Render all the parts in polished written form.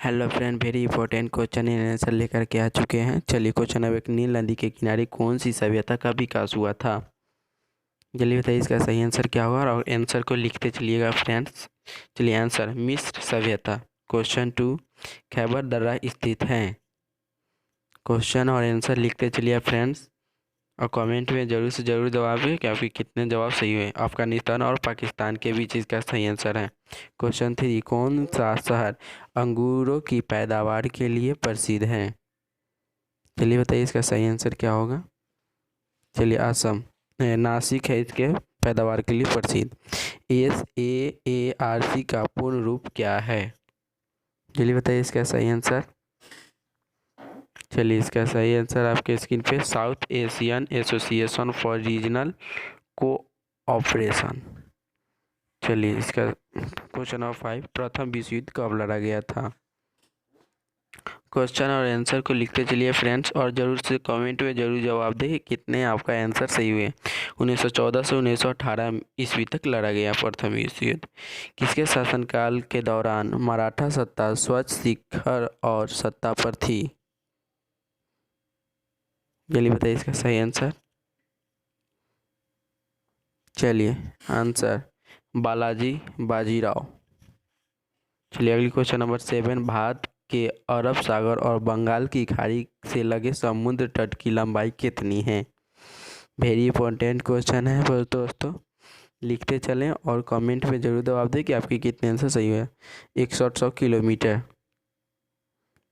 Hello friend, very important question in answer लेकर के आ चुके हैं। चलिए क्वेश्चन नंबर 1, नील नदी के किनारे कौन सी सभ्यता का विकास हुआ था? जल्दी बताइए इसका सही आंसर क्या होगा और आंसर को लिखते चलिएगा फ्रेंड्स। चलिए आंसर मिस्र सभ्यता। क्वेश्चन 2, खैबर दर्रा स्थित है। क्वेश्चन और आंसर लिखते चलिए फ्रेंड्स और कमेंट में जरूर से जरूर जवाब है कि आपके कितने जवाब सही हुए। अफगानिस्तान और पाकिस्तान के बीच इसका सही आंसर है। क्वेश्चन 3, कौन सा शहर अंगूरों की पैदावार के लिए प्रसिद्ध है? चलिए बताइए इसका सही आंसर क्या होगा। चलिए असम, नासिक है इसके पैदावार के लिए प्रसिद्ध। SAARC का पूर्ण रूप क्या है? चलिए बताइए इसका सही आंसर। चलिए इसका सही आंसर आपके स्क्रीन पे south Asian association for regional cooperation. चलिए इसका क्वेश्चन नंबर 5, प्रथम विश्व युद्ध कब लड़ा गया था? क्वेश्चन और आंसर को लिखते चलिए फ्रेंड्स और जरूर से कमेंट में जरूर जवाब दें कितने आपका आंसर सही हुए। 1914 से 1918 ईस्वी तक लड़ा गया प्रथम विश्व युद्ध। किसके शासनकाल के दौरान मराठा सत्ता स्वच्छ शिखर और सत्ता पर थी? जल्दी बताइए इसका सही आंसर। चलिए आंसर बालाजी बाजीराव। चलिए अगली क्वेश्चन नंबर 7, भारत के अरब सागर और बंगाल की खाड़ी से लगे समुद्र तट की लंबाई कितनी है? वेरी इंपॉर्टेंट क्वेश्चन है दोस्तों, लिखते चलें और कमेंट में जरूर जवाब दें कि आपके कितने आंसर सही हुए। 100 किलोमीटर।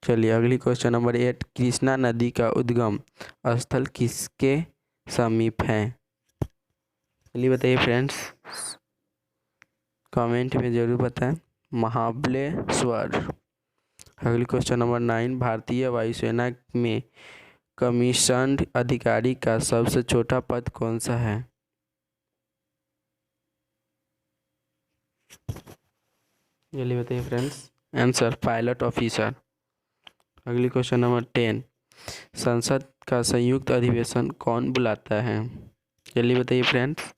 चलिए अगली क्वेश्चन नंबर 8, कृष्णा नदी का उद्गम स्थल किसके समीप है? चलिए बताइए फ्रेंड्स, कमेंट में जरूर बताएं। महाबलेश्वर। अगली क्वेश्चन नंबर 9, भारतीय वायुसेना में कमीशन्ड अधिकारी का सबसे छोटा पद कौन सा है? जल्दी बताइए फ्रेंड्स, आंसर पायलट ऑफिसर। अगली क्वेश्चन नंबर 10, संसद का संयुक्त अधिवेशन कौन बुलाता है? जल्दी बताइए फ्रेंड्स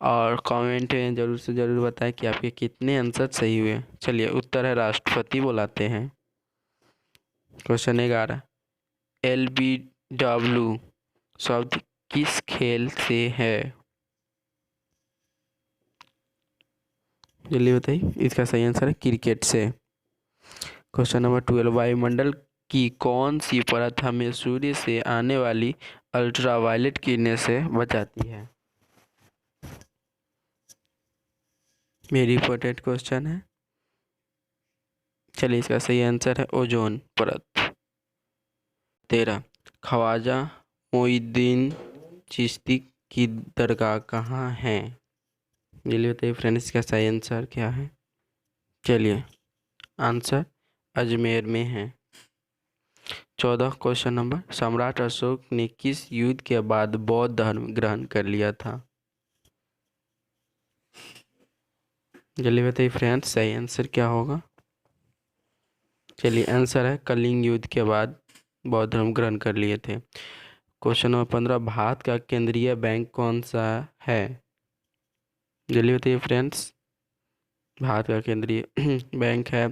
और कमेंट में जरूर से जरूर बताएं कि आपके कितने आंसर सही हुए। चलिए उत्तर है राष्ट्रपति बुलाते हैं। क्वेश्चन 11, LBW शब्द किस खेल से है? जल्दी बताइए इसका सही आंसर है क्रिकेट से। क्वेश्चन नंबर 12, वायुमंडल की कौन सी परत हमें सूर्य से आने वाली अल्ट्रावायलेट किरणें से बचाती है? वेरी इंपॉर्टेंट क्वेश्चन है। चलिए इसका सही आंसर है ओजोन परत। 13, ख्वाजा मोइनुद्दीन चिश्ती की दरगाह कहाँ है? जल्दी बताइए फ्रेंड्स इसका सही आंसर क्या है। चलिए आंसर अजमेर में है। 14 क्वेश्चन नंबर, सम्राट अशोक ने किस युद्ध के बाद बौद्ध धर्म ग्रहण कर लिया था? जल्दी बताइए फ्रेंड्स सही आंसर क्या होगा। चलिए आंसर है कलिंग युद्ध के बाद बौद्ध धर्म ग्रहण कर लिए थे। क्वेश्चन नंबर 15, भारत का केंद्रीय बैंक कौन सा है? जल्दी बताइए फ्रेंड्स, भारत का केंद्रीय बैंक है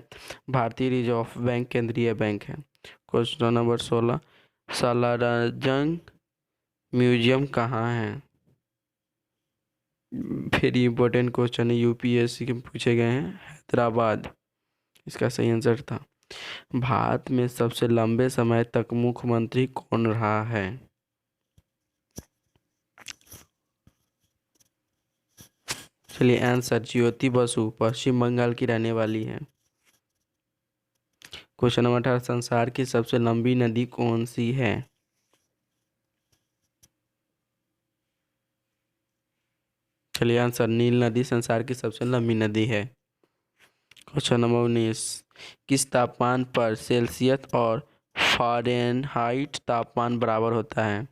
भारतीय रिजर्व बैंक, केंद्रीय बैंक है। क्वेश्चन नंबर 16, सालारजंग म्यूजियम कहाँ है? वेरी इंपॉर्टेंट क्वेश्चन है, UPSC के पूछे गए हैं। हैदराबाद इसका सही आंसर था। भारत में सबसे लंबे समय तक मुख्यमंत्री कौन रहा है? चलिए आंसर ज्योति बसु, पश्चिम बंगाल की रहने वाली है। क्वेश्चन नंबर 18, संसार की सबसे लंबी नदी कौन सी है? चलिए आंसर नील नदी संसार की सबसे लंबी नदी है। क्वेश्चन नंबर 19, किस तापमान पर सेल्सियस और फ़ारेनहाइट तापमान बराबर होता है?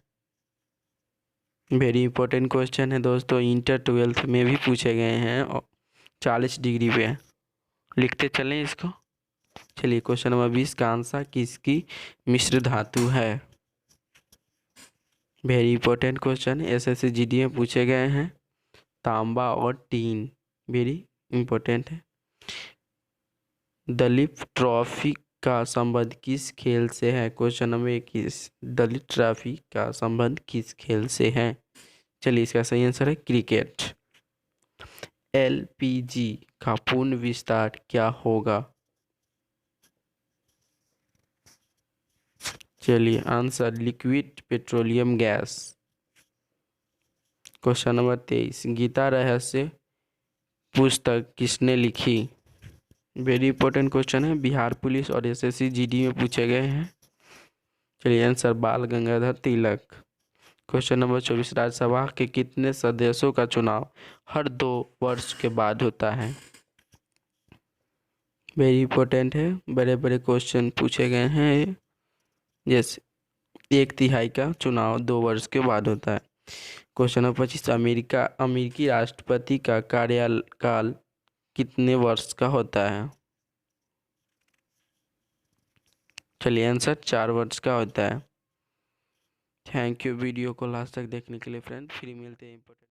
वेरी इंपॉर्टेंट क्वेश्चन है दोस्तों, इंटर 12th में भी पूछे गए हैं और 40 डिग्री पे। लिखते चलें इसको। चलिए क्वेश्चन नंबर 20, कांसा किसकी मिश्र धातु है? वेरी इंपॉर्टेंट क्वेश्चन है, SSC GD में पूछे गए हैं। तांबा और टीन वेरी इंपॉर्टेंट है। दलीप ट्रॉफी का संबंध किस खेल से है? क्वेश्चन नंबर 21, दलित ट्रॉफी का संबंध किस खेल से है? चलिए इसका सही आंसर है क्रिकेट। एलपीजी का पूर्ण विस्तार क्या होगा? चलिए answer liquid petroleum gas. Question number 23, Geeta Rahasya पुस्तक किसने लिखी? वेरी इंपॉर्टेंट क्वेश्चन है, बिहार पुलिस और एसएससी जीडी में पूछे गए हैं। चलिए answer Bal Gangadhar Tilak. Question number 24, Rajya Sabha के कितने सदस्यों का चुनाव हर 2 वर्ष के बाद होता है? वेरी इंपॉर्टेंट है, बड़े बड़े क्वेश्चन पूछे गए हैं। जैसे 1/3 का चुनाव 2 वर्ष के बाद होता है। क्वेश्चन नंबर 25, अमेरिकी राष्ट्रपति का कार्यकाल कितने वर्ष का होता है? चलिए आंसर 4 वर्ष का होता है। थैंक यू वीडियो को लास्ट तक देखने के लिए फ्रेंड। फिर मिलते हैं।